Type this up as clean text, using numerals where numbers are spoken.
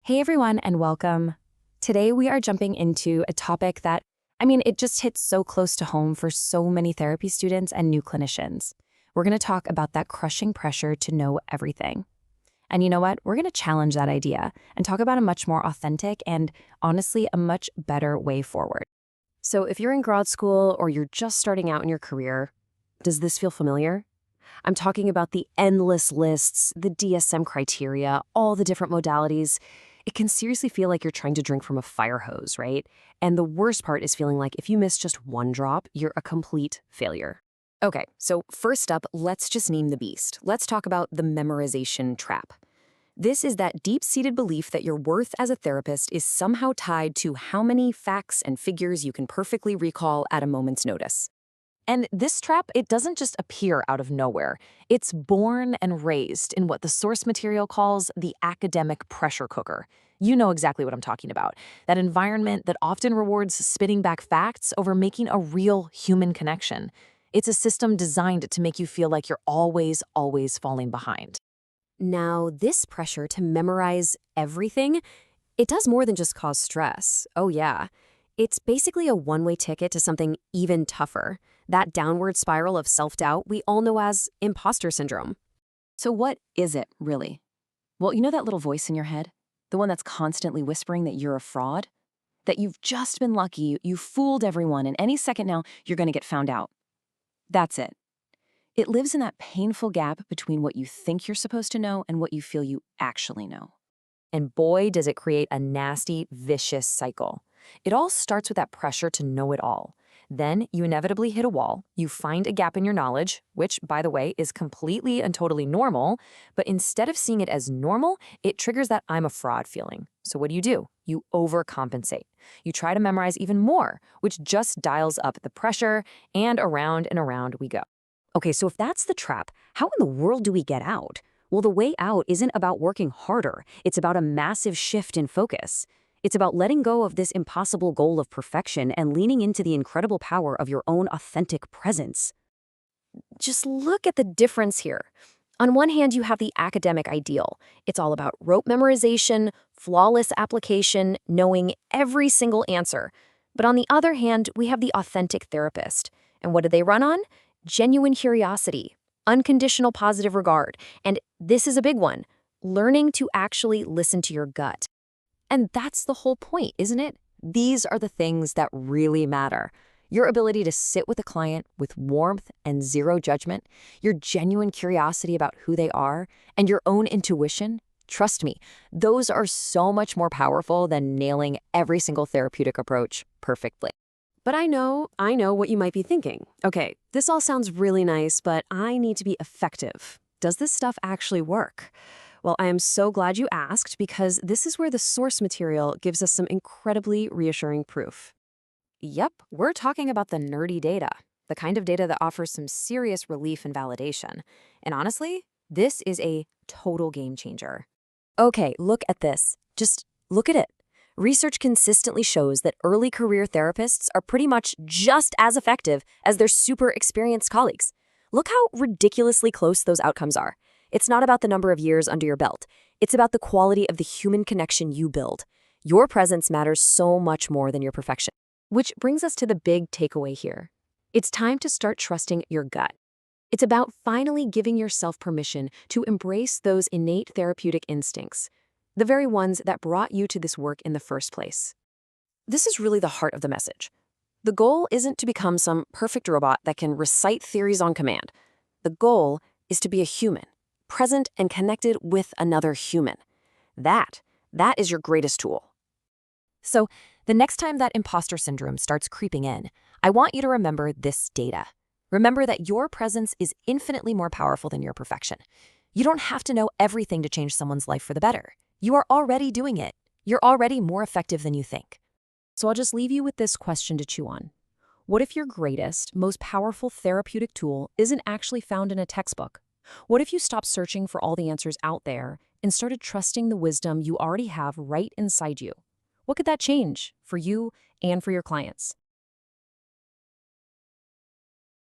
Hey everyone, and welcome. Today we are jumping into a topic that, it just hits so close to home for so many therapy students and new clinicians. We're going to talk about that crushing pressure to know everything. And you know what? We're going to challenge that idea and talk about a much more authentic and, honestly, a much better way forward. So if you're in grad school or you're just starting out in your career, does this feel familiar? I'm talking about the endless lists, the DSM criteria, all the different modalities. It can seriously feel like you're trying to drink from a fire hose, right? And the worst part is feeling like if you miss just one drop, you're a complete failure. Okay, so first up, let's just name the beast. Let's talk about the memorization trap. This is that deep-seated belief that your worth as a therapist is somehow tied to how many facts and figures you can perfectly recall at a moment's notice. And this trap, it doesn't just appear out of nowhere. It's born and raised in what the source material calls the academic pressure cooker. You know exactly what I'm talking about. That environment that often rewards spitting back facts over making a real human connection. It's a system designed to make you feel like you're always falling behind. Now, this pressure to memorize everything, it does more than just cause stress. Oh yeah. It's basically a one-way ticket to something even tougher. That downward spiral of self-doubt we all know as impostor syndrome. So what is it, really? Well, you know that little voice in your head? The one that's constantly whispering that you're a fraud? That you've just been lucky, you fooled everyone, and any second now, you're going to get found out. That's it. It lives in that painful gap between what you think you're supposed to know and what you feel you actually know. And boy, does it create a nasty, vicious cycle. It all starts with that pressure to know it all. Then you inevitably hit a wall, you find a gap in your knowledge, which, by the way, is completely and totally normal, but instead of seeing it as normal, it triggers that I'm a fraud feeling. So what do? You overcompensate. You try to memorize even more, which just dials up the pressure, and around we go. Okay, so if that's the trap, how in the world do we get out? Well, the way out isn't about working harder. It's about a massive shift in focus. It's about letting go of this impossible goal of perfection and leaning into the incredible power of your own authentic presence. Just look at the difference here. On one hand, you have the academic ideal. It's all about rote memorization, flawless application, knowing every single answer. But on the other hand, we have the authentic therapist. And what do they run on? Genuine curiosity, unconditional positive regard, and this is a big one, learning to actually listen to your gut. And that's the whole point, isn't it? These are the things that really matter. Your ability to sit with a client with warmth and zero judgment, your genuine curiosity about who they are, and your own intuition. Trust me, those are so much more powerful than nailing every single therapeutic approach perfectly. But I know what you might be thinking. Okay, this all sounds really nice, but I need to be effective. Does this stuff actually work? Well, I am so glad you asked because this is where the source material gives us some incredibly reassuring proof. Yep, we're talking about the nerdy data, the kind of data that offers some serious relief and validation. And honestly, this is a total game changer. Okay, look at this. Just look at it. Research consistently shows that early career therapists are pretty much just as effective as their super experienced colleagues. Look how ridiculously close those outcomes are. It's not about the number of years under your belt. It's about the quality of the human connection you build. Your presence matters so much more than your perfection. Which brings us to the big takeaway here. It's time to start trusting your gut. It's about finally giving yourself permission to embrace those innate therapeutic instincts, the very ones that brought you to this work in the first place. This is really the heart of the message. The goal isn't to become some perfect robot that can recite theories on command. The goal is to be a human, present and connected with another human. That is your greatest tool. So, the next time that imposter syndrome starts creeping in, I want you to remember this data. Remember that your presence is infinitely more powerful than your perfection. You don't have to know everything to change someone's life for the better. You are already doing it. You're already more effective than you think. So I'll just leave you with this question to chew on. What if your greatest, most powerful therapeutic tool isn't actually found in a textbook? What if you stopped searching for all the answers out there and started trusting the wisdom you already have right inside you? What could that change for you and for your clients?